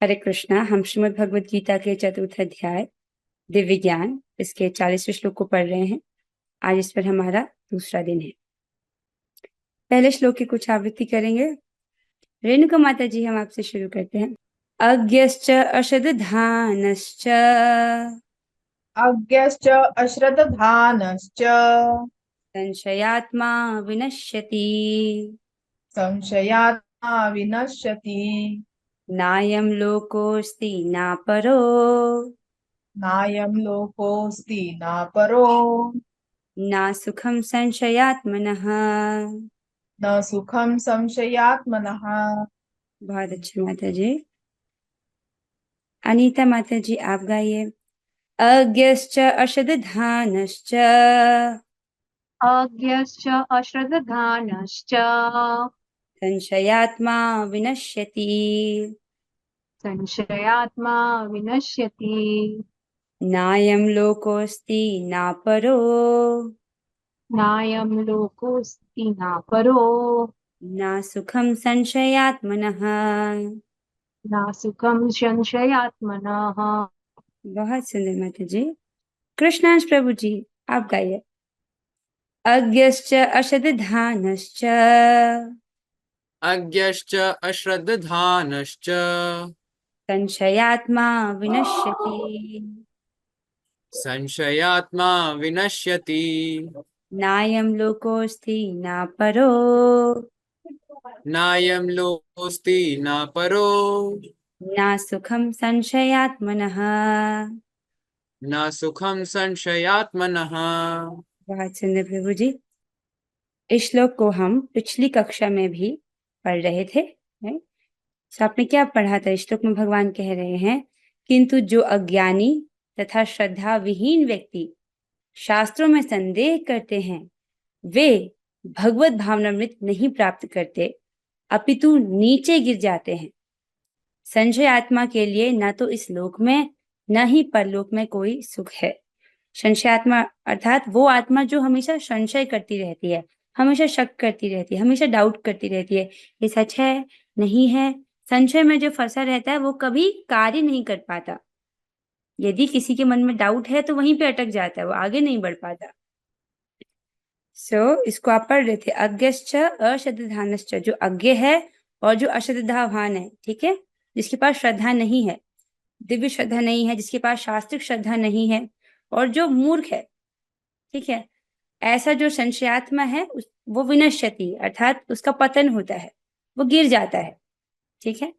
हरे कृष्णा। हम श्रीमद् भगवद गीता के चतुर्थ अध्याय दिव्य ज्ञान इसके 40वें श्लोक को पढ़ रहे हैं। आज इस पर हमारा दूसरा दिन है। पहले श्लोक की कुछ आवृत्ति करेंगे। रेणुका माता जी, हम आपसे शुरू करते हैं। अज्ञश्च अशदधानश्च अज्ञश्च अश्रद्धधानश्च संशयात्मा विनश्यति। संशयात्मा विनश्यति। नायं लोकोऽस्ति न परो नायं लोकोऽस्ति न परो न सुखं संशयात्मनः। न सुखं संशयात्मनः। बहुत अच्छी माता जी। अनीता माता जी, आप गाइए। अज्ञश्च अशदधानश्च अज्ञश्च अश्रद्धधानश्च संशयात्मा विनश्यति। संशयात्मा विनश्यति। नायं लोकोऽस्ति न परो नायं लोकोऽस्ति न परो न सुखं संशयात्मनः। न सुखं संशयात्मनः। बहुत सुंदर माता जी। कृष्णांश प्रभु जी, आप गाइए। अज्ञश्च अशदधानश्च अज्ञश्च अश्रद्धधानश्च संशयात्मा विनश्यति। संशयात्मा विनश्यति। नायं लोकोऽस्ति न परो नायं लोकोऽस्ति न परो न सुखं संशयात्मनः। न सुखं संशयात्मनः। बहुत सुंदर प्रभु जी। इस श्लोक को हम पिछली कक्षा में भी पढ़ रहे थे, right? तो आपने क्या पढ़ा था? इस श्लोक में भगवान कह रहे हैं, किंतु जो अज्ञानी तथा श्रद्धा विहीन व्यक्ति शास्त्रों में संदेह करते हैं वे भगवत भावनामृत नहीं प्राप्त करते, अपितु नीचे गिर जाते हैं। संशय आत्मा के लिए न तो इस लोक में न ही परलोक में कोई सुख है। संशय आत्मा अर्थात वो आत्मा जो हमेशा संशय करती रहती है, हमेशा शक करती रहती है, हमेशा डाउट करती रहती है, ये सच है नहीं है। संशय में जो फंसा रहता है वो कभी कार्य नहीं कर पाता। यदि किसी के मन में डाउट है तो वहीं पे अटक जाता है, वो आगे नहीं बढ़ पाता। इसको आप पढ़ रहे थे। अज्ञश्च अश्रद्धानश्च, जो अज्ञ है और जो अश्रद्धावान है, ठीक है, जिसके पास श्रद्धा नहीं है, दिव्य श्रद्धा नहीं है, जिसके पास शास्त्रिक श्रद्धा नहीं है, और जो मूर्ख है, ठीक है, ऐसा जो संशयात्मा है वो विनश्यति अर्थात उसका पतन होता है, वो गिर जाता है। ठीक है।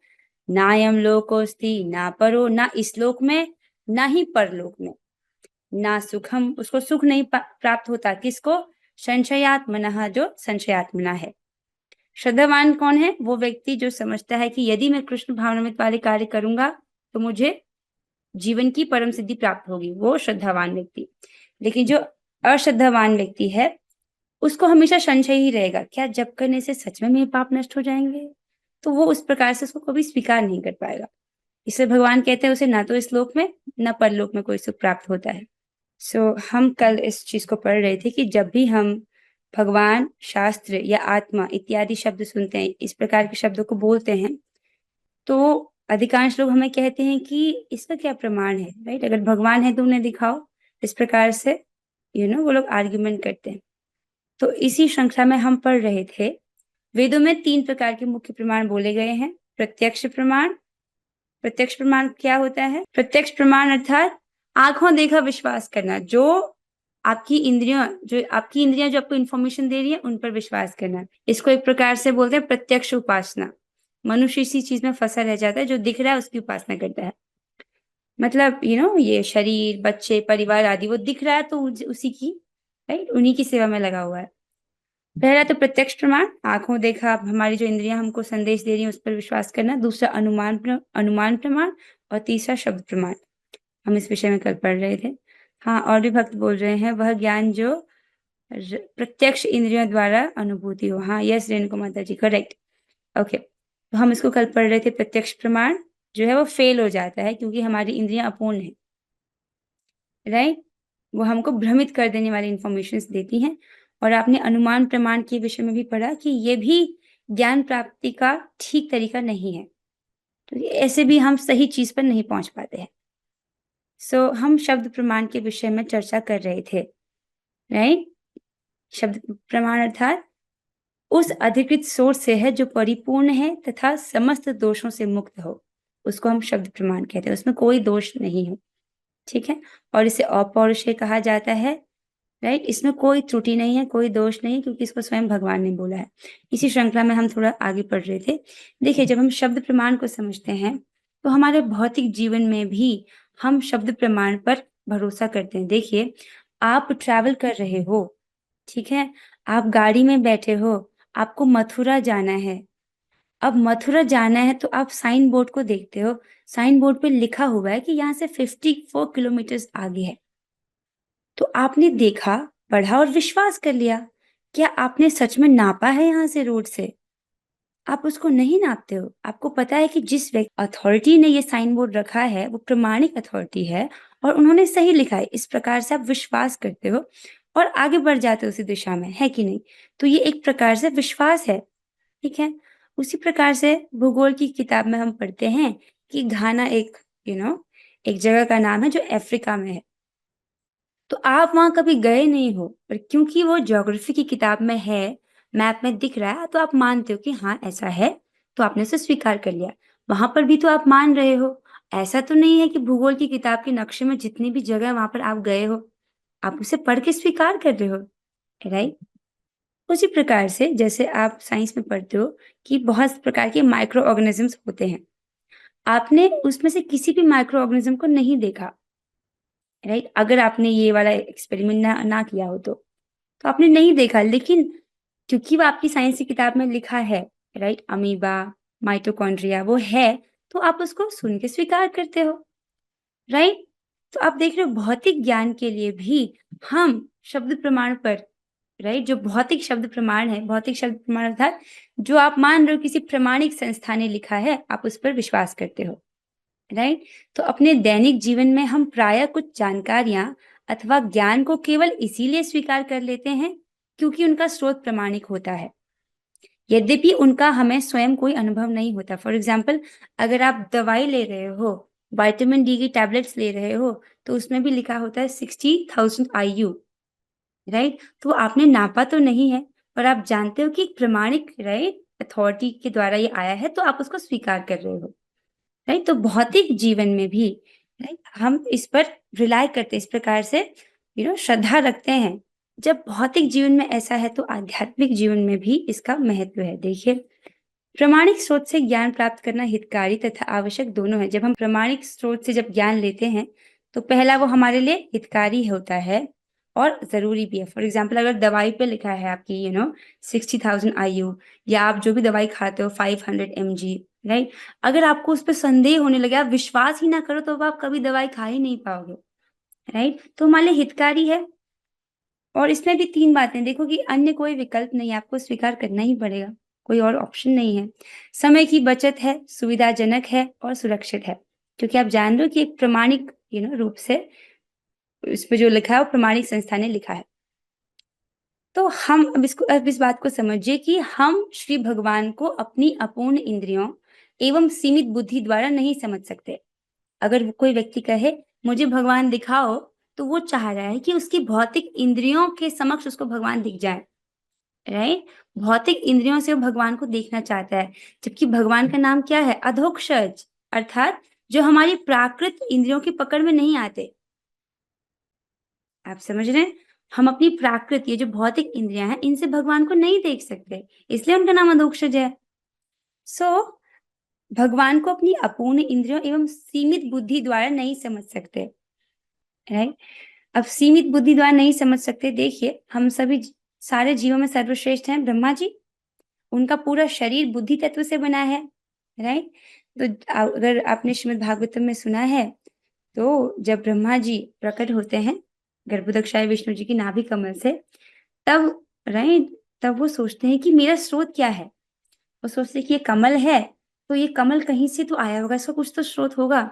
नायम लोकोस्ति, ना परो, ना इस लोक में ना ही परलोक में। ना सुखम, उसको सुख नहीं प्राप्त होता। किसको? संशयात्मनः, जो संशयात्मना है। श्रद्धावान कौन है? वो व्यक्ति जो समझता है कि यदि मैं कृष्ण भावनामृत वाले कार्य करूंगा तो मुझे जीवन की परम सिद्धि प्राप्त होगी, वो श्रद्धावान व्यक्ति। लेकिन जो अश्रद्धावान व्यक्ति है उसको हमेशा संशय ही रहेगा, क्या जप करने से सच में मेरे पाप नष्ट हो जाएंगे? तो वो उस प्रकार से उसको कभी स्वीकार नहीं कर पाएगा। इसलिए भगवान कहते हैं उसे ना तो इस लोक में न परलोक में कोई सुख प्राप्त होता है। हम कल इस चीज को पढ़ रहे थे कि जब भी हम भगवान, शास्त्र या आत्मा इत्यादि शब्द सुनते हैं, इस प्रकार के शब्दों को बोलते हैं, तो अधिकांश लोग हमें कहते हैं कि इसका क्या प्रमाण है, राइट? अगर भगवान है तो उन्हें दिखाओ। इस प्रकार से वो लोग आर्ग्यूमेंट करते हैं। तो इसी श्रृंखला में हम पढ़ रहे थे, वेदों में 3 प्रकार के मुख्य प्रमाण बोले गए हैं। प्रत्यक्ष प्रमाण। प्रत्यक्ष प्रमाण क्या होता है? प्रत्यक्ष प्रमाण अर्थात आंखों देखा विश्वास करना, जो आपकी इंद्रियां जो आपको इंफॉर्मेशन दे रही है उन पर विश्वास करना। इसको एक प्रकार से बोलते हैं प्रत्यक्ष उपासना। मनुष्य इसी चीज में फंसा रह जाता है, जो दिख रहा है उसकी उपासना करता है। मतलब ये शरीर, बच्चे, परिवार आदि वो दिख रहा है तो उसी की, राइट, उन्हीं की सेवा में लगा हुआ है। पहला तो प्रत्यक्ष प्रमाण, आंखों देखा, हमारी जो इंद्रियां हमको संदेश दे रही हैं उस पर विश्वास करना। दूसरा अनुमान प्रमाण, और तीसरा शब्द प्रमाण। हम इस विषय में कल पढ़ रहे थे। हाँ, और भी भक्त बोल रहे हैं वह ज्ञान जो प्रत्यक्ष इंद्रियों द्वारा अनुभूति हो। हाँ, यस रेणुका माता जी, करेक्ट। ओके, तो हम इसको कल पढ़ रहे थे। प्रत्यक्ष प्रमाण जो है वो फेल हो जाता है क्योंकि हमारी इंद्रियां अपूर्ण है, राइट? वो हमको भ्रमित कर देने वाली इंफॉर्मेशन देती हैं। और आपने अनुमान प्रमाण के विषय में भी पढ़ा कि ये भी ज्ञान प्राप्ति का ठीक तरीका नहीं है। तो ऐसे भी हम सही चीज पर नहीं पहुंच पाते हैं। सो हम शब्द प्रमाण के विषय में चर्चा कर रहे थे, राइट। शब्द प्रमाण अर्थात उस अधिकृत सोर्स से है जो परिपूर्ण है तथा समस्त दोषों से मुक्त हो, उसको हम शब्द प्रमाण कहते हैं, उसमें कोई दोष नहीं हो, ठीक है। और इसे अपौरुषेय कहा जाता है, राइट। इसमें कोई त्रुटि नहीं है, कोई दोष नहीं है, क्योंकि इसको स्वयं भगवान ने बोला है। इसी श्रृंखला में हम थोड़ा आगे पढ़ रहे थे। देखिए, जब हम शब्द प्रमाण को समझते हैं तो हमारे भौतिक जीवन में भी हम शब्द प्रमाण पर भरोसा करते हैं। देखिए, आप ट्रैवल कर रहे हो, ठीक है, आप गाड़ी में बैठे हो, आपको मथुरा जाना है। अब मथुरा जाना है तो आप साइन बोर्ड को देखते हो, साइन बोर्ड पे लिखा हुआ है कि यहाँ से 54 किलोमीटर आगे है। तो आपने देखा, पढ़ा और विश्वास कर लिया। क्या आपने सच में नापा है यहाँ से रोड से? आप उसको नहीं नापते हो। आपको पता है कि जिस अथॉरिटी ने ये साइन बोर्ड रखा है वो प्रमाणिक अथॉरिटी है और उन्होंने सही लिखा है। इस प्रकार से आप विश्वास करते हो और आगे बढ़ जाते हो उसी दिशा में, है कि नहीं? तो ये एक प्रकार से विश्वास है, ठीक है। उसी प्रकार से भूगोल की किताब में हम पढ़ते हैं कि घाना एक एक जगह का नाम है जो अफ्रीका में है। तो आप वहां कभी गए नहीं हो, पर क्योंकि वो ज्योग्राफी की किताब में है, मैप में दिख रहा है, तो आप मानते हो कि हाँ ऐसा है, तो आपने उसे स्वीकार कर लिया। वहां पर भी तो आप मान रहे हो। ऐसा तो नहीं है कि भूगोल की किताब के नक्शे में जितनी भी जगह वहां पर आप गए हो, आप उसे पढ़ के स्वीकार कर रहे हो, राइट। उसी प्रकार से जैसे आप साइंस में पढ़ते हो कि बहुत प्रकार के माइक्रो ऑर्गेनिजम्स होते हैं, आपने उसमें से किसी भी माइक्रो ऑर्गेनिज्म को नहीं देखा, राइट। अगर आपने ये वाला एक्सपेरिमेंट ना किया हो तो आपने नहीं देखा, लेकिन क्योंकि वो आपकी साइंस की किताब में लिखा है, राइट, अमीबा, माइटोकॉन्ड्रिया वो है, तो आप उसको सुन के स्वीकार करते हो, राइट। तो आप देख रहे हो, भौतिक ज्ञान के लिए भी हम शब्द प्रमाण पर, राइट, जो भौतिक शब्द प्रमाण है, भौतिक शब्द प्रमाण अर्थात जो आप मान रहे हो किसी प्रमाणिक संस्था ने लिखा है, आप उस पर विश्वास करते हो, राइट। तो अपने दैनिक जीवन में हम प्रायः कुछ जानकारियां अथवा ज्ञान को केवल इसीलिए स्वीकार कर लेते हैं क्योंकि उनका स्रोत प्रमाणिक होता है, यद्यपि उनका हमें स्वयं कोई अनुभव नहीं होता। फॉर एग्जाम्पल, अगर आप दवाई ले रहे हो, विटामिन डी की टैबलेट्स ले रहे हो, तो उसमें भी लिखा होता है 60,000 IU, राइट। तो आपने नापा तो नहीं है, पर आप जानते हो कि प्रमाणिक, राइट, अथॉरिटी के द्वारा ये आया है, तो आप उसको स्वीकार कर रहे हो, राइट। तो भौतिक जीवन में भी, राइट, हम इस पर रिलाय करते हैं, इस प्रकार से श्रद्धा रखते हैं। जब भौतिक जीवन में ऐसा है तो आध्यात्मिक जीवन में भी इसका महत्व है। देखिए, प्रमाणिक स्रोत से ज्ञान प्राप्त करना हितकारी तथा आवश्यक दोनों है। जब हम प्रमाणिक स्रोत से जब ज्ञान लेते हैं तो पहला वो हमारे लिए हितकारी होता है और जरूरी भी है। फॉर एग्जाम्पल, अगर दवाई पे लिखा है आपकी 60,000 IU, या आप जो भी दवाई खाते हो 500 mg, राइट, अगर आपको उस पर संदेह होने लगे, आप विश्वास ही ना करो, तो आप कभी दवाई खा ही नहीं पाओगे, राइट। तो हमारे लिए हितकारी है। और इसमें भी 3 बातें देखो कि अन्य कोई विकल्प नहीं है, आपको स्वीकार करना ही पड़ेगा, कोई और ऑप्शन नहीं है। समय की बचत है, सुविधाजनक है और सुरक्षित है, क्योंकि आप जान रहे हो कि एक प्रमाणिक रूप से इस पे जो लिखा है वो प्रमाणिक संस्था ने लिखा है। तो हम अब इस बात को समझिए कि हम श्री भगवान को अपनी अपूर्ण इंद्रियों एवं सीमित बुद्धि द्वारा नहीं समझ सकते। अगर कोई व्यक्ति कहे मुझे भगवान दिखाओ, तो वो चाह रहा है कि उसकी भौतिक इंद्रियों के समक्ष उसको भगवान दिख जाए, राइट। भौतिक इंद्रियों से वो भगवान को देखना चाहता है, जबकि भगवान का नाम क्या है? अधोक्षज, अर्थात जो हमारी प्राकृत इंद्रियों की पकड़ में नहीं आते। आप समझ रहे हैं? हम अपनी प्राकृत, ये जो भौतिक इंद्रियां हैं, इनसे भगवान को नहीं देख सकते, इसलिए उनका नाम अधोक्षज है। भगवान को अपनी अपूर्ण इंद्रियों एवं सीमित बुद्धि द्वारा नहीं समझ सकते, राइट। अब सीमित बुद्धि द्वारा नहीं समझ सकते, देखिए, हम सभी सारे जीवों में सर्वश्रेष्ठ हैं ब्रह्मा जी। उनका पूरा शरीर बुद्धि तत्व से बना है, राइट। तो अगर आपने श्रीमद् भागवतम में सुना है, तो जब ब्रह्मा जी प्रकट होते हैं गर्भोदक्षाय विष्णु जी की नाभि कमल से, तब, राइट, तब वो सोचते हैं कि मेरा स्रोत क्या है। वो सोचते हैं कि ये कमल है, तो ये कमल कहीं से तो आया होगा, इसका कुछ तो स्रोत होगा।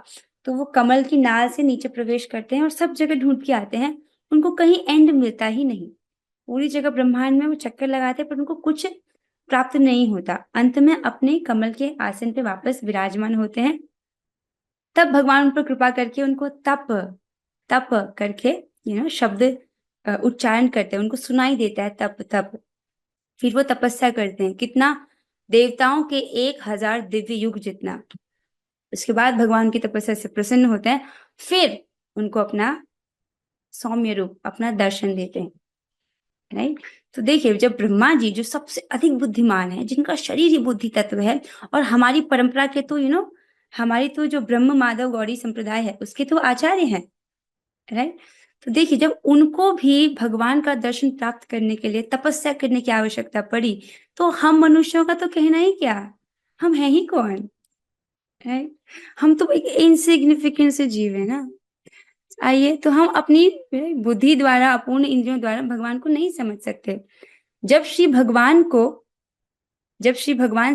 तो वो कमल की नाल से नीचे प्रवेश करते हैं और सब जगह ढूंढ के आते हैं, उनको कहीं एंड मिलता ही नहीं। पूरी जगह ब्रह्मांड में वो चक्कर लगाते हैं, पर उनको कुछ प्राप्त नहीं होता, अंत में अपने कमल के आसन पे वापस विराजमान होते हैं। तब भगवान उन पर कृपा करके उनको तप तप करके शब्द उच्चारण करते हैं, उनको सुनाई देता है तप तप। फिर वो तपस्या करते हैं, कितना? देवताओं के 1000 दिव्य युग जितना। उसके बाद भगवान की तपस्या से प्रसन्न होते हैं, फिर उनको अपना सौम्य रूप, अपना दर्शन देते हैं, राइट। तो देखिए, जब ब्रह्मा जी जो सबसे अधिक बुद्धिमान है, जिनका शरीर ही बुद्धि तत्व है, और हमारी परंपरा के तो हमारी तो जो ब्रह्म माधव गौड़ी संप्रदाय है उसके तो आचार्य हैं, राइट। तो देखिए, जब उनको भी भगवान का दर्शन प्राप्त करने के लिए तपस्या करने की आवश्यकता पड़ी, तो हम मनुष्यों का तो कहना ही क्या, हम हैं ही कौन, राइट। हम तो एक इनसिग्निफिकेंट से जीव है ना। आइए, तो हम अपनी बुद्धि द्वारा, अपूर्ण इंद्रियों द्वारा भगवान को नहीं समझ सकते। जब श्री भगवान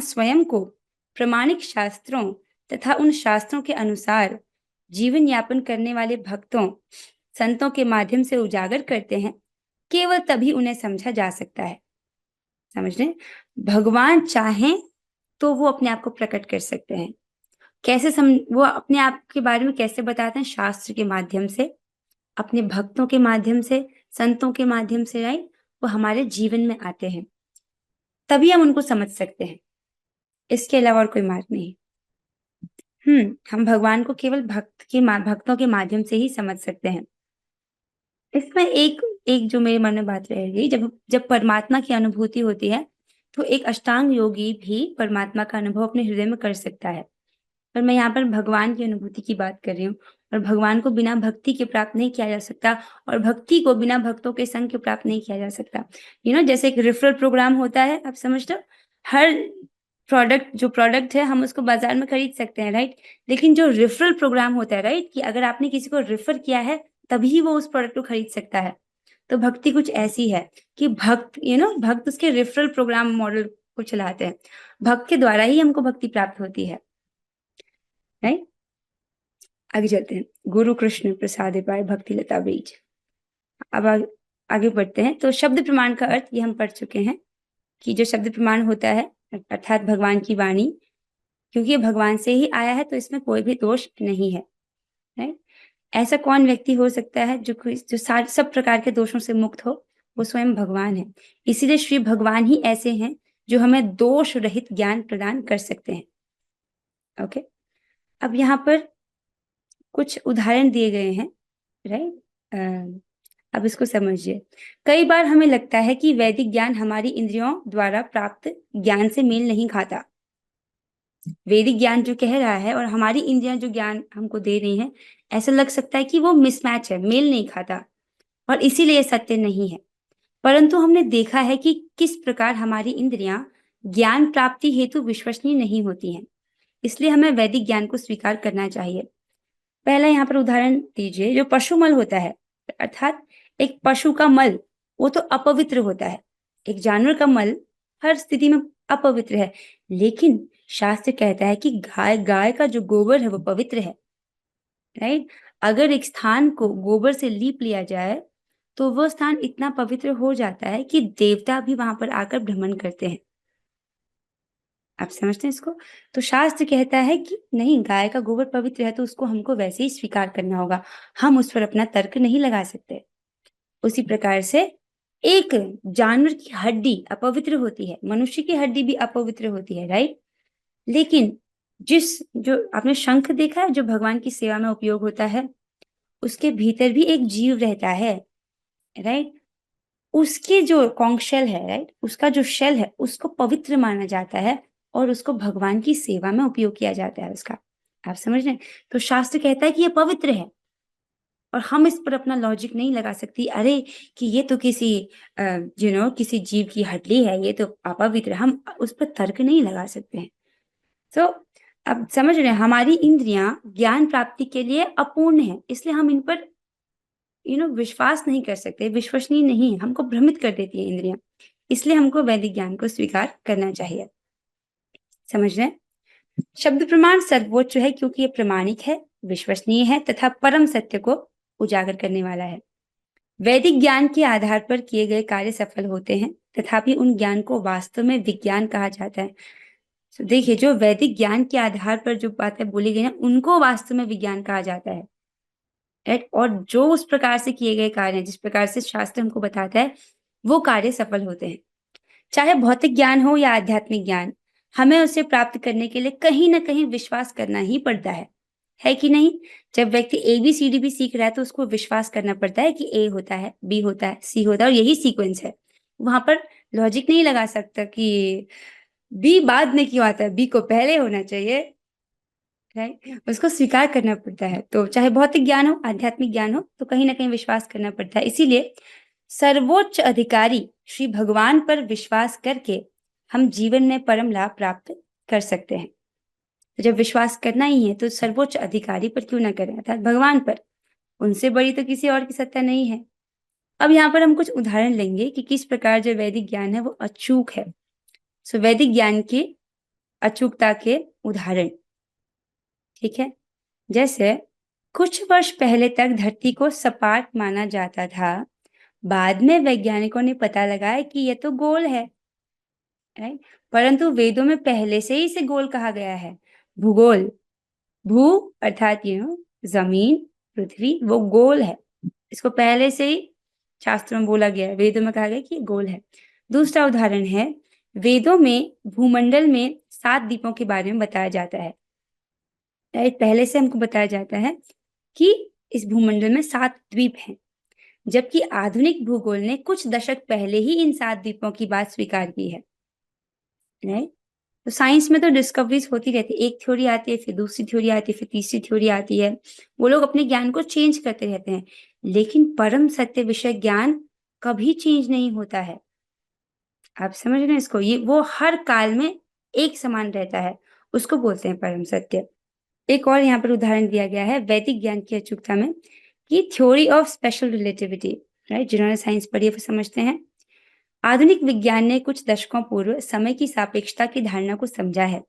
स्वयं को प्रमाणिक शास्त्रों तथा उन शास्त्रों के अनुसार जीवन यापन करने वाले भक्तों संतों के माध्यम से उजागर करते हैं, केवल तभी उन्हें समझा जा सकता है। समझ रहे? भगवान चाहें तो वो अपने आप को प्रकट कर सकते हैं। कैसे वो अपने आप के बारे में कैसे बताते हैं? शास्त्र के माध्यम से, अपने भक्तों के माध्यम से, संतों के माध्यम से, राइट। वो हमारे जीवन में आते हैं, तभी हम उनको समझ सकते हैं, इसके अलावा और कोई मार्ग नहीं। हम भगवान को केवल भक्तों के माध्यम से ही समझ सकते हैं। इसमें एक जो मेरे मन में बात रह गई, जब परमात्मा की अनुभूति होती है, तो एक अष्टांग योगी भी परमात्मा का अनुभव अपने हृदय में कर सकता है। पर मैं यहाँ पर भगवान की अनुभूति की बात कर रही हूँ, और भगवान को बिना भक्ति के प्राप्त नहीं किया जा सकता, और भक्ति को बिना भक्तों के संग के प्राप्त नहीं किया जा सकता। जैसे एक रेफरल प्रोग्राम होता है, आप समझ लो, हर प्रोडक्ट है हम उसको बाजार में खरीद सकते हैं, राइट। लेकिन जो रेफरल प्रोग्राम होता है, राइट, कि अगर आपने किसी को रेफर किया है तभी वो उस प्रोडक्ट को खरीद सकता है। तो भक्ति कुछ ऐसी है कि भक्त उसके रेफरल प्रोग्राम मॉडल को चलाते हैं। भक्त के द्वारा ही हमको भक्ति प्राप्त होती है, राइट। आगे चलते हैं। गुरु कृष्ण प्रसाद पाए भक्ति लता बीज। अब आगे बढ़ते हैं। तो शब्द प्रमाण का अर्थ ये हम पढ़ चुके हैं कि जो शब्द प्रमाण होता है अर्थात भगवान की वाणी, क्योंकि ये भगवान से ही आया है तो इसमें कोई भी दोष नहीं है, राइट। ऐसा कौन व्यक्ति हो सकता है जो सब प्रकार के दोषों से मुक्त हो? वो स्वयं भगवान है। इसीलिए श्री भगवान ही ऐसे हैं जो हमें दोष रहित ज्ञान प्रदान कर सकते हैं। ओके, अब यहाँ पर कुछ उदाहरण दिए गए हैं, राइट। अब इसको समझिए। कई बार हमें लगता है कि वैदिक ज्ञान हमारी इंद्रियों द्वारा प्राप्त ज्ञान से मेल नहीं खाता। वैदिक ज्ञान जो कह रहा है और हमारी इंद्रियां जो ज्ञान हमको दे रही हैं, ऐसा लग सकता है कि वो मिसमैच है, मेल नहीं खाता, और इसीलिए सत्य नहीं है। परंतु हमने देखा है कि किस प्रकार हमारी इंद्रियां ज्ञान प्राप्ति हेतु विश्वसनीय नहीं होती हैं। इसलिए हमें वैदिक ज्ञान को स्वीकार करना चाहिए। पहला यहाँ पर उदाहरण दीजिए, जो पशु मल होता है, अर्थात एक पशु का मल, वो तो अपवित्र होता है। एक जानवर का मल हर स्थिति में अपवित्र है, लेकिन शास्त्र कहता है कि गाय का जो गोबर है वो पवित्र है, राइट। अगर एक स्थान को गोबर से लीप लिया जाए तो वो स्थान इतना पवित्र हो जाता है कि देवता भी वहां पर आकर भ्रमण करते हैं। आप समझते हैं इसको? तो शास्त्र कहता है कि नहीं, गाय का गोबर पवित्र है तो उसको हमको वैसे ही स्वीकार करना होगा, हम उस पर अपना तर्क नहीं लगा सकते। उसी प्रकार से एक जानवर की हड्डी अपवित्र होती है, मनुष्य की हड्डी भी अपवित्र होती है, राइट। लेकिन जो आपने शंख देखा है जो भगवान की सेवा में उपयोग होता है, उसके भीतर भी एक जीव रहता है, राइट। उसके जो कॉन्क शेल है, राइट, उसका जो शेल है उसको पवित्र माना जाता है और उसको भगवान की सेवा में उपयोग किया जाता है उसका। आप समझ रहे हैं? तो शास्त्र कहता है कि ये पवित्र है, और हम इस पर अपना लॉजिक नहीं लगा सकती, अरे कि ये तो किसी किसी जीव की हड्डी है, ये तो अपवित्र, हम उस पर तर्क नहीं लगा सकते हैं। तो अब समझ रहे हैं, हमारी इंद्रियां ज्ञान प्राप्ति के लिए अपूर्ण है, इसलिए हम इन पर विश्वास नहीं कर सकते, विश्वसनीय नहीं है, हमको भ्रमित कर देती है इंद्रियां। इसलिए हमको वैदिक ज्ञान को स्वीकार करना चाहिए। समझ रहे हैं? शब्द प्रमाण सर्वोच्च है क्योंकि ये प्रमाणिक है, विश्वसनीय है तथा परम सत्य को उजागर करने वाला है। वैदिक ज्ञान के आधार पर किए गए कार्य सफल होते हैं, तथापि उन ज्ञान को वास्तव में विज्ञान कहा जाता है। तो देखिए, जो वैदिक ज्ञान के आधार पर जो बातें बोली गई हैं उनको वास्तव में विज्ञान कहा जाता है, राइट। और जो उस प्रकार से किए गए कार्य हैं, जिस प्रकार से शास्त्र हमको बताता है, वो कार्य सफल होते हैं। चाहे भौतिक ज्ञान हो या आध्यात्मिक ज्ञान, हमें उसे प्राप्त करने के लिए कहीं ना कहीं विश्वास करना ही पड़ता है कि नहीं? जब व्यक्ति ABCD भी सीख रहा है तो उसको विश्वास करना पड़ता है कि A होता है, B होता है, C होता है और यही सीक्वेंस है। वहां पर लॉजिक नहीं लगा सकता कि B बाद में क्यों आता है, B को पहले होना चाहिए, राइट। उसको स्वीकार करना पड़ता है। तो चाहे भौतिक ज्ञान हो, आध्यात्मिक ज्ञान हो, तो कहीं ना कहीं विश्वास करना पड़ता है। इसीलिए सर्वोच्च अधिकारी श्री भगवान पर विश्वास करके हम जीवन में परम लाभ प्राप्त कर सकते हैं। तो जब विश्वास करना ही है तो सर्वोच्च अधिकारी पर क्यों ना करें, अर्थात भगवान पर। उनसे बड़ी तो किसी और की सत्ता नहीं है। अब यहाँ पर हम कुछ उदाहरण लेंगे कि किस प्रकार जो वैदिक ज्ञान है वो अचूक है। सो वैदिक ज्ञान की अचूकता के उदाहरण, ठीक है। जैसे कुछ वर्ष पहले तक धरती को सपाट माना जाता था, बाद में वैज्ञानिकों ने पता लगाया कि यह तो गोल है, राइट। परंतु वेदों में पहले से ही इसे गोल कहा गया है। भूगोल, भू अर्थात जमीन, पृथ्वी, वो गोल है। इसको पहले से ही शास्त्रों में बोला गया है, वेदों में कहा गया कि ये गोल है। दूसरा उदाहरण है, वेदों में भूमंडल में 7 द्वीपों के बारे में बताया जाता है, राइट। पहले से हमको बताया जाता है कि इस भूमंडल में 7 द्वीप हैं, जबकि आधुनिक भूगोल ने कुछ दशक पहले ही इन 7 द्वीपों की बात स्वीकार की है, राइट। तो साइंस में तो डिस्कवरीज होती रहती है, एक थ्योरी आती है, फिर दूसरी थ्योरी आती है, फिर तीसरी थ्योरी आती है। वो लोग अपने ज्ञान को चेंज करते रहते हैं, लेकिन परम सत्य विषय ज्ञान कभी चेंज नहीं होता है। आप समझ रहे हैं इसको? ये वो हर काल में एक समान रहता है, उसको बोलते हैं परम सत्य। एक और यहाँ पर उदाहरण दिया गया है वैदिक ज्ञान की अचूकता में, कि theory of special relativity, right. जिन्होंने साइंस पढ़ी है वो समझते हैं। आधुनिक विज्ञान ने कुछ दशकों पूर्व समय की सापेक्षता की धारणा को समझा है,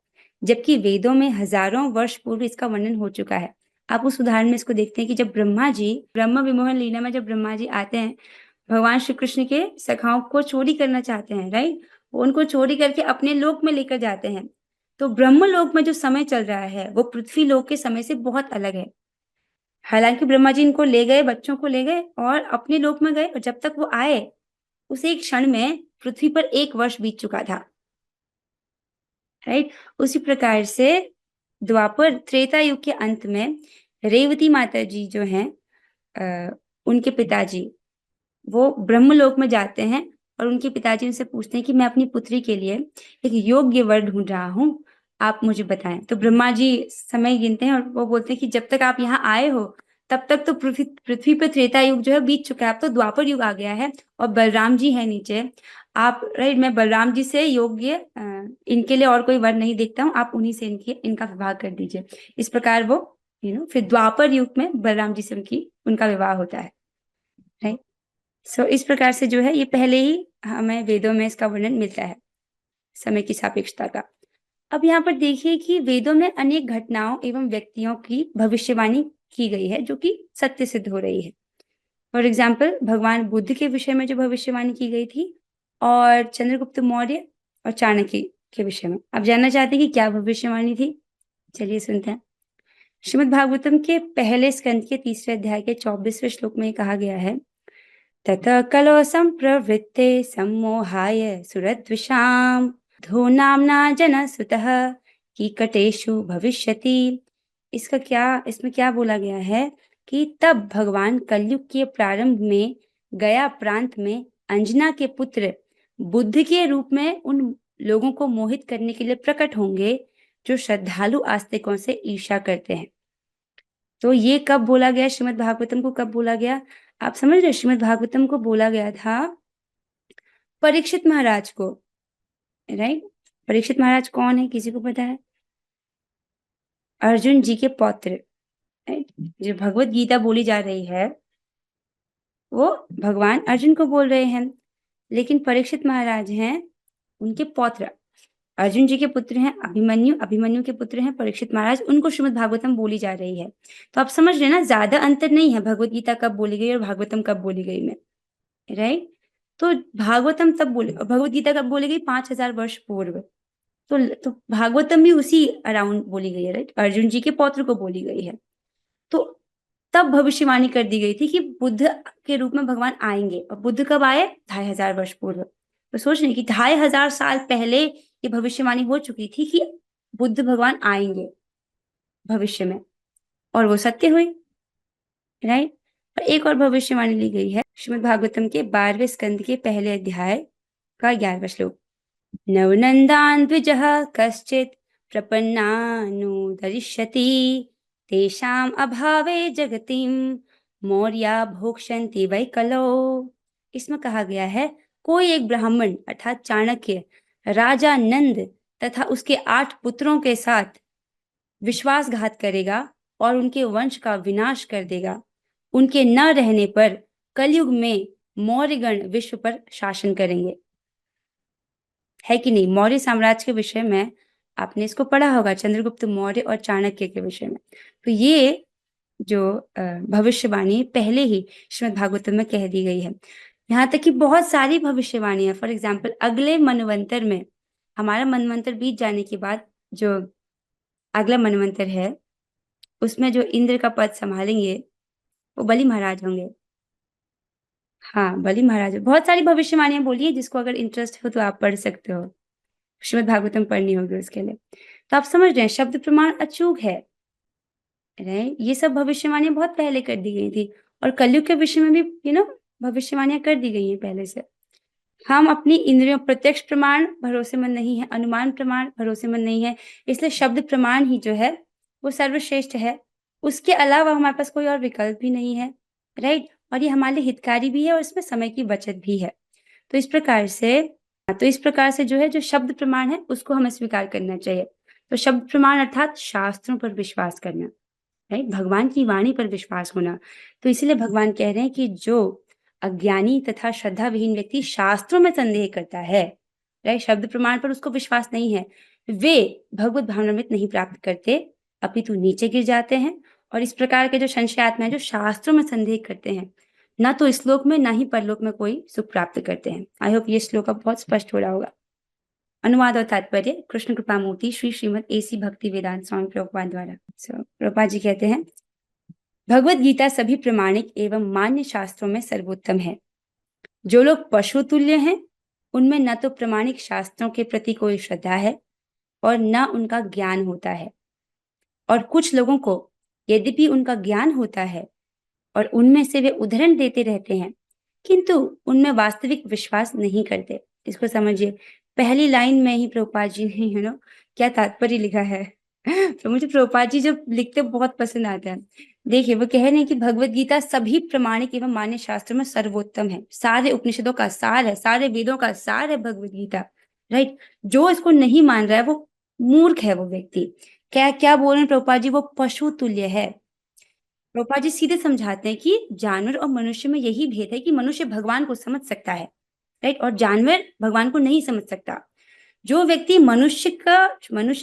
जबकि वेदों में हजारों वर्ष पूर्व इसका वर्णन हो चुका है। आप उस उदाहरण में इसको देखते हैं कि जब ब्रह्मा जी ब्रह्म विमोहन लीला में जब ब्रह्मा जी आते हैं, भगवान श्री कृष्ण के सखाओं को चोरी करना चाहते हैं, राइट। वो उनको चोरी करके अपने लोक में लेकर जाते हैं। तो ब्रह्म लोक में जो समय चल रहा है वो पृथ्वी लोक के समय से बहुत अलग है। हालांकि ब्रह्मा जी इनको ले गए, बच्चों को ले गए और अपने लोक में गए, और जब तक वो आए उस एक क्षण में पृथ्वी पर 1 वर्ष बीत चुका था, राइट। उसी प्रकार से द्वापर त्रेता युग के अंत में रेवती माता जी जो हैं, उनके पिताजी वो ब्रह्मलोक में जाते हैं और उनके पिताजी उनसे पूछते हैं कि मैं अपनी पुत्री के लिए एक योग्य वर ढूंढ रहा हूँ, आप मुझे बताएं। तो ब्रह्मा जी समय गिनते हैं और वो बोलते हैं कि जब तक आप यहाँ आए हो तब तक तो पृथ्वी पे त्रेता युग जो है बीत चुका है, अब तो द्वापर युग आ गया है और बलराम जी है नीचे। आप, राइट, मैं बलराम जी से योग्य इनके लिए और कोई वर नहीं देखता हूँ, आप उन्हीं से इनका विवाह कर दीजिए। इस प्रकार वो फिर द्वापर युग में बलराम जी से उनका विवाह होता है, राइट। सो इस प्रकार से जो है ये पहले ही हमें वेदों में इसका वर्णन मिलता है, समय की सापेक्षता का। अब यहाँ पर देखिए कि वेदों में अनेक घटनाओं एवं व्यक्तियों की भविष्यवाणी की गई है जो कि सत्य सिद्ध हो रही है। फॉर एग्जाम्पल, भगवान बुद्ध के विषय में जो भविष्यवाणी की गई थी, और चंद्रगुप्त मौर्य और चाणक्य के विषय में। आप जानना चाहते हैं कि क्या भविष्यवाणी थी? चलिए सुनते हैं। श्रीमद् भागवतम के पहले स्कंद के 3रे अध्याय के 24वें श्लोक में कहा गया है, ततः कलो संप्रवृत्ते सम्मोहाय सुरद्विषां धो नाम्ना जनसुतः कीकटेषु भविष्यति। इसमें क्या बोला गया है कि तब भगवान कलयुग के प्रारंभ में गया प्रांत में अंजना के पुत्र बुद्ध के रूप में उन लोगों को मोहित करने के लिए प्रकट होंगे जो श्रद्धालु आस्तिकों से ईर्ष्या करते हैं। तो ये कब बोला गया? श्रीमद् भागवतम को कब बोला गया? आप समझ रहे? श्रीमद् भागवतम को बोला गया था परीक्षित महाराज को, राइट। परीक्षित महाराज कौन है, किसी को पता है? अर्जुन जी के पौत्र, राइट। जो भगवत गीता बोली जा रही है वो भगवान अर्जुन को बोल रहे हैं, लेकिन परीक्षित महाराज हैं उनके पौत्र, अर्जुन जी के पुत्र हैं अभिमन्यु, अभिमन्यु के पुत्र हैं परीक्षित महाराज, उनको श्रीमद् भागवतम बोली जा रही है। तो आप समझ रहे हैं ना, ज्यादा अंतर नहीं है भगवत गीता कब बोली गई और भागवतम कब बोली गई में, राइट। तो भागवतम तब बोली, भगवत गीता कब बोली गई, 5000 वर्ष पूर्व। तो भागवतम भी उसी अराउंड बोली गई है, राइट, अर्जुन जी के पौत्र को बोली गई है। तो तब भविष्यवाणी कर दी गई थी कि बुद्ध के रूप में भगवान आएंगे, और बुद्ध कब आए, 2500 वर्ष पूर्व। तो सोच रहे कि 2500 साल पहले ये भविष्यवाणी हो चुकी थी कि बुद्ध भगवान आएंगे भविष्य में, और वो सत्य हुई, राइट। और एक और भविष्यवाणी ली गई है श्रीमद् भागवतम के 12वें स्कंद के पहले अध्याय का 11वां श्लोक। नवनंदान द्विजः कश्चित् प्रपन्नानुदरिष्यति तेषाम अभावे जगतिम मौर्या भोक्षन्ति वै कलो। इसमें कहा गया है, कोई एक ब्राह्मण अर्थात चाणक्य राजा नंद तथा उसके 8 पुत्रों के साथ विश्वासघात करेगा और उनके वंश का विनाश कर देगा। उनके न रहने पर कलयुग में मौर्यगण विश्व पर शासन करेंगे। है कि नहीं, मौर्य साम्राज्य के विषय में आपने इसको पढ़ा होगा, चंद्रगुप्त मौर्य और चाणक्य के विषय में। तो ये जो भविष्यवाणी पहले ही श्रीमद् भागवतम में कह दी गई है। यहाँ तक कि बहुत सारी भविष्यवाणी है। फॉर एग्जाम्पल अगले मनवंतर में, हमारा मनवंतर बीत जाने के बाद जो अगला मनवंतर है उसमें जो इंद्र का पद संभालेंगे वो बलि महाराज होंगे। हाँ, बलि महाराज। बहुत सारी भविष्यवाणियां बोली है, जिसको अगर इंटरेस्ट हो तो आप पढ़ सकते हो, श्रीमद् भागवतम पढ़नी होगी उसके लिए। तो आप समझ रहे हैं, शब्द प्रमाण अचूक है, राइट। ये सब भविष्यवाणियां बहुत पहले कर दी गई थी, और कलयुग के विषय में भी भविष्यवाणियां कर दी गई हैं पहले से। हम अपनी इंद्रियों, प्रत्यक्ष प्रमाण भरोसेमंद नहीं है, अनुमान प्रमाण भरोसेमंद नहीं है, इसलिए शब्द प्रमाण ही जो है वो सर्वश्रेष्ठ है। उसके अलावा हमारे पास कोई और विकल्प भी नहीं है, राइट। और ये हमारे लिए हितकारी भी है और इसमें समय की बचत भी है। तो इस प्रकार से जो है, जो शब्द प्रमाण है उसको हमें स्वीकार करना चाहिए। तो शब्द प्रमाण अर्थात शास्त्रों पर विश्वास करना, राइट, भगवान की वाणी पर विश्वास होना। तो इसीलिए भगवान कह रहे हैं कि जो अज्ञानी तथा श्रद्धा विहीन व्यक्ति शास्त्रों में संदेह करता है, राइट, शब्द प्रमाण पर उसको विश्वास नहीं है, वे भगवत भावनामृत नहीं प्राप्त करते, अपितु नीचे गिर जाते हैं। और इस प्रकार के जो संशयात्मा है, जो शास्त्रों में संदेह करते हैं, ना तो इस लोक में ना ही परलोक में कोई सुख प्राप्त करते हैं। आई होप ये श्लोक अब बहुत स्पष्ट हो रहा होगा। अनुवाद और तात्पर्य कृष्ण कृपा मूर्ति श्री श्रीमद एसी भक्ति वेदांत स्वामी प्रभुपाद द्वारा। प्रभुपाद जी कहते हैं, भगवत गीता सभी प्रमाणिक एवं मान्य शास्त्रों में सर्वोत्तम है। जो लोग पशु तुल्य हैं, उनमें न तो प्रमाणिक शास्त्रों के प्रति कोई श्रद्धा है और न उनका ज्ञान होता है। और कुछ लोगों को यद्यपि उनका ज्ञान होता है और उनमें से वे उदाहरण देते रहते हैं, किंतु उनमें वास्तविक विश्वास नहीं करते। इसको समझिए, पहली लाइन में ही प्रभुपाद जी ने क्या तात्पर्य लिखा है। तो मुझे प्रभुपाद जी जो लिखते बहुत पसंद आता है। देखिए, वो कह रहे हैं कि भगवत गीता सभी प्रमाणिक एवं मान्य शास्त्रों में सर्वोत्तम है, सारे उपनिषदों का सार है, सारे वेदों का सार है भगवत गीता, राइट। जो इसको नहीं मान रहा है वो मूर्ख है, वो व्यक्ति। क्या बोल रहे हैं प्रभुपाद जी, वो पशु तुल्य है। प्रभुपाद जी सीधे समझाते हैं कि जानवर और मनुष्य में यही भेद है कि मनुष्य भगवान को समझ सकता है, राइट, और जानवर भगवान को नहीं समझ सकता। जो व्यक्ति मनुष्य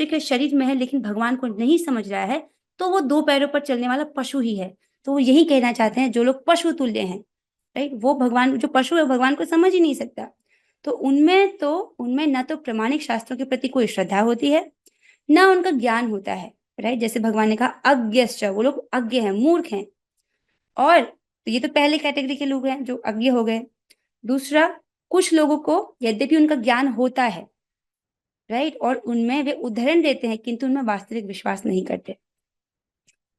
के शरीर में है लेकिन भगवान को नहीं समझ रहा है, तो वो 2 पैरों पर चलने वाला पशु ही है। तो वो यही कहना चाहते हैं, जो लोग पशु तुल्य हैं, राइट, वो भगवान, जो पशु है भगवान को समझ ही नहीं सकता। तो उनमें न तो प्रमाणिक शास्त्रों के प्रति कोई श्रद्धा होती है, न उनका ज्ञान होता है, राइट। जैसे भगवान ने कहा अज्ञश्च, वो लोग अज्ञ हैं, मूर्ख हैं। और तो ये तो पहले कैटेगरी के लोग हैं जो अज्ञ हो गए। दूसरा, कुछ लोगों को यद्यपि उनका ज्ञान होता है, राइट, और उनमें वे उदाहरण देते हैं, किंतु उनमें वास्तविक विश्वास नहीं करते।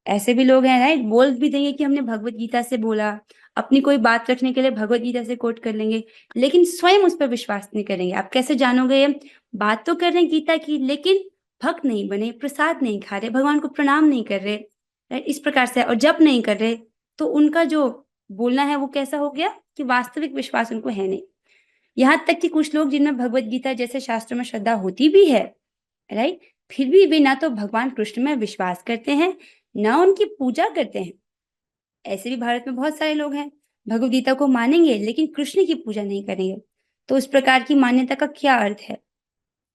ऐसे भी लोग हैं, राइट, बोल भी देंगे कि हमने भगवत गीता से बोला, अपनी कोई बात रखने के लिए भगवत गीता से कोट कर लेंगे, लेकिन स्वयं उस पर विश्वास नहीं करेंगे। आप कैसे जानोगे? ये बात तो कर रहे हैं गीता की, लेकिन भक्त नहीं बने, प्रसाद नहीं खा रहे, भगवान को प्रणाम नहीं कर रहे, राइट, इस प्रकार से, और जप नहीं कर रहे, तो उनका जो बोलना है वो कैसा हो गया कि वास्तविक विश्वास उनको है नहीं। यहाँ तक कि कुछ लोग जिनमें भगवत गीता जैसे शास्त्रों में श्रद्धा होती भी है, राइट, फिर भी वे ना तो भगवान कृष्ण में विश्वास करते हैं, ना उनकी पूजा करते हैं। ऐसे भी भारत में बहुत सारे लोग हैं, भगवत गीता को मानेंगे लेकिन कृष्ण की पूजा नहीं करेंगे। तो उस प्रकार की मान्यता का क्या अर्थ है,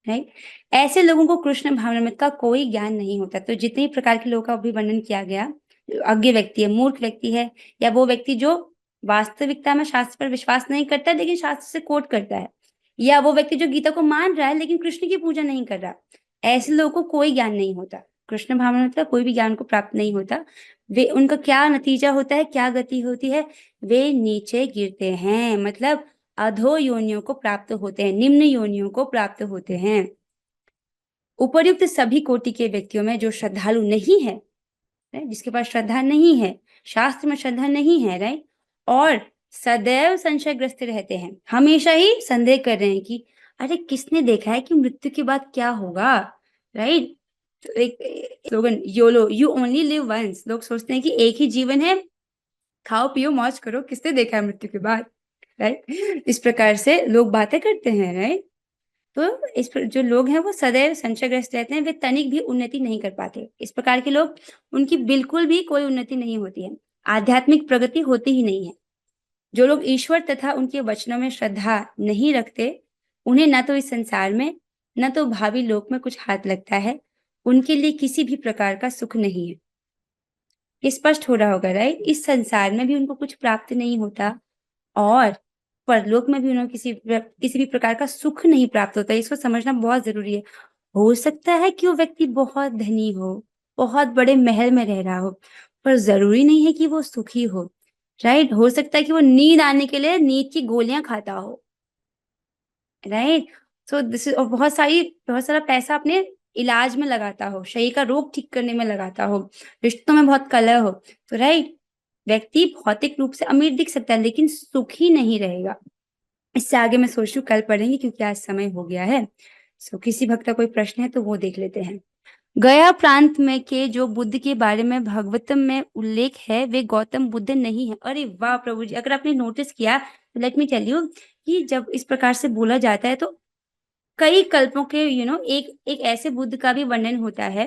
राइट। ऐसे लोगों को कृष्ण भावनामृत का कोई ज्ञान नहीं होता। तो जितने प्रकार के लोगों का अभी वर्णन किया गया, अज्ञ व्यक्ति है, मूर्ख व्यक्ति है, या वो व्यक्ति जो वास्तविकता में शास्त्र पर विश्वास नहीं करता है लेकिन शास्त्र से कोट करता है, या वो व्यक्ति जो गीता को मान रहा है लेकिन कृष्ण की पूजा नहीं कर रहा, ऐसे लोगों को कोई ज्ञान नहीं होता। कृष्ण भावनामृत का कोई भी ज्ञान को प्राप्त नहीं होता। वे, उनका क्या नतीजा होता है, क्या गति होती है, वे नीचे गिरते हैं, मतलब अधो योनियों को प्राप्त होते हैं, निम्न योनियों को प्राप्त होते हैं। उपर्युक्त सभी कोटि के व्यक्तियों में जो श्रद्धालु नहीं है, राइट, जिसके पास श्रद्धा नहीं है, शास्त्र में श्रद्धा नहीं है, राइट, और सदैव संशयग्रस्त रहते हैं, हमेशा ही संदेह कर रहे हैं कि अरे किसने देखा है कि मृत्यु के बाद क्या होगा, राइट। तो एक slogan, YOLO, you only live once. लोग सोचते हैं कि एक ही जीवन है, खाओ पियो मौज करो, किसने देखा है मृत्यु के बाद, राइट। इस प्रकार से लोग बातें करते हैं, राइट। तो इस पर जो लोग हैं वो सदैव संशयग्रस्त रहते हैं, वे तनिक भी उन्नति नहीं कर पाते। इस प्रकार के लोग, उनकी बिल्कुल भी कोई उन्नति नहीं होती है, आध्यात्मिक प्रगति होती ही नहीं है। जो लोग ईश्वर तथा उनके वचनों में श्रद्धा नहीं रखते, उन्हें न तो इस संसार में न तो भावी लोक में कुछ हाथ लगता है, उनके लिए किसी भी प्रकार का सुख नहीं है। ये स्पष्ट हो रहा होगा, राइट। इस संसार में भी उनको कुछ प्राप्त नहीं होता और परलोक में भी उन्हें किसी भी प्रकार का सुख नहीं प्राप्त होता। इसको समझना बहुत जरूरी है। हो सकता है कि वो व्यक्ति बहुत धनी हो, बहुत बड़े महल में रह रहा हो, पर जरूरी नहीं है कि वो सुखी हो, राइट। हो सकता है कि वो नींद आने के लिए नींद की गोलियां खाता हो, राइट। सो दिस इज, और बहुत सारा पैसा अपने इलाज में लगाता हो, शरीर का रोग ठीक करने में लगाता हो, रिश्तों में बहुत कलह हो, तो राइट, व्यक्ति भौतिक रूप से अमीर दिख सकता है लेकिन सुखी नहीं रहेगा। इससे आगे मैं सोच रही हूँ कल पढ़ेंगे क्योंकि आज समय हो गया है। सो किसी भक्त का कोई प्रश्न है तो वो देख लेते हैं। गया प्रांत में के जो बुद्ध के बारे में भागवतम में उल्लेख है वे गौतम बुद्ध नहीं है। अरे वाह प्रभु जी, अगर आपने नोटिस किया तो लेट मी टेल यू कि जब इस प्रकार से बोला जाता है तो कई कल्पों के एक ऐसे बुद्ध का भी वर्णन होता है,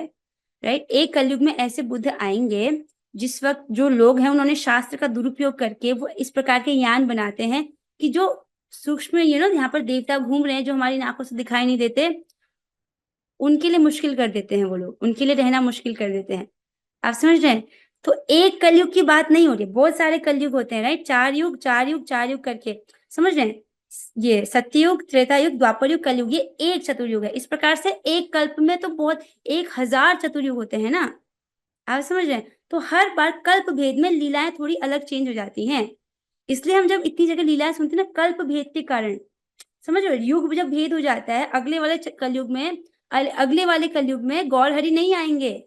राइट। एक कलयुग में ऐसे बुद्ध आएंगे जिस वक्त जो लोग हैं उन्होंने शास्त्र का दुरुपयोग करके वो इस प्रकार के यान बनाते हैं कि जो सूक्ष्म यहाँ पर देवता घूम रहे हैं जो हमारी आंखों से दिखाई नहीं देते, उनके लिए मुश्किल कर देते हैं, वो लोग उनके लिए रहना मुश्किल कर देते हैं। आप समझ रहे हैं। तो एक कलयुग की बात नहीं हो रही, बहुत सारे कलयुग होते हैं, राइट। चार युग करके, समझ रहे हैं। ये सत्ययुग, त्रेता युग, द्वापर युग, कलयुग, ये एक चतुर्युग है। इस प्रकार से एक कल्प में तो बहुत 1000 चतुर्युग होते हैं ना, आप समझ रहे हैं। तो हर बार कल्प भेद में लीलाएं थोड़ी अलग चेंज हो जाती हैं, इसलिए हम जब इतनी जगह लीलाएं सुनते हैं ना कल्प भेद के कारण, समझ रहे हो। युग जब भेद हो जाता है, अगले वाले कलयुग में गौर हरि नहीं आएंगे।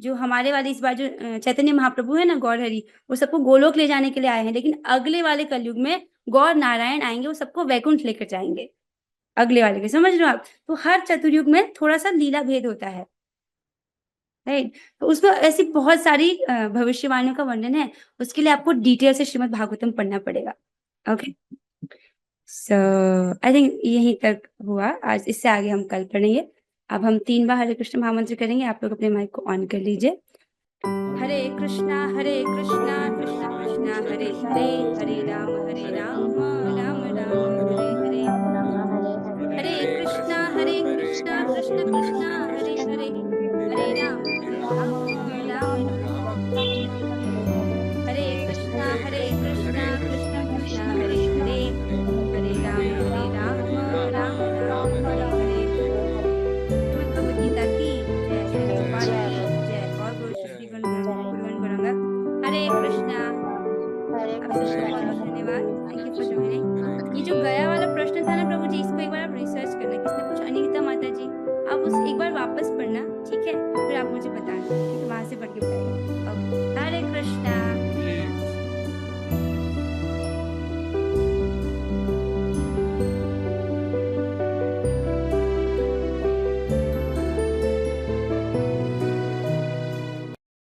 जो हमारे वाले इस बार जो चैतन्य महाप्रभु है ना, गौर हरि, वो सबको गोलोक ले जाने के लिए आए हैं, लेकिन अगले वाले कलयुग में गौर नारायण आएंगे, वो सबको वैकुंठ लेकर जाएंगे अगले वाले के, समझ रहे हो आप। तो हर चतुर्युग में थोड़ा सा लीला भेद होता है, राइट। तो उसमें ऐसी बहुत सारी भविष्यवाणियों का वर्णन है, उसके लिए आपको डिटेल से श्रीमद् भागवतम पढ़ना पड़ेगा। ओके, सो आई थिंक यहीं तक हुआ आज, इससे आगे हम कल पढ़ेंगे। अब हम 3 बार हरे कृष्ण महामंत्र करेंगे। आप लोग अपने माइक को ऑन कर लीजिए। हरे कृष्णा कृष्णा कृष्णा हरे हरे, हरे राम राम राम हरे हरे, हरे कृष्णा कृष्णा कृष्णा हरे हरे, हरे राम राम हरे कृष्णा कृष्णा कृष्णा हरे हरे, हरे राम राम राम हरे हरे। भगवद गीता की जय, चौपाई की जय, और गुरुगणगणगणगणगण। हरे कृष्णा। आप सबको बहुत बहुत धन्यवाद, थैंक यू फॉर ज्वाइनिंग। ये जो गया वाला प्रश्न था ना प्रभु जी, इसको एक बार आप रिसर्च करना, किसने पूछा, अनिता माता जी, आप उस एक बार वापस पढ़ना, ठीक है, फिर आप मुझे बताना, वहां से पढ़ के बताइए।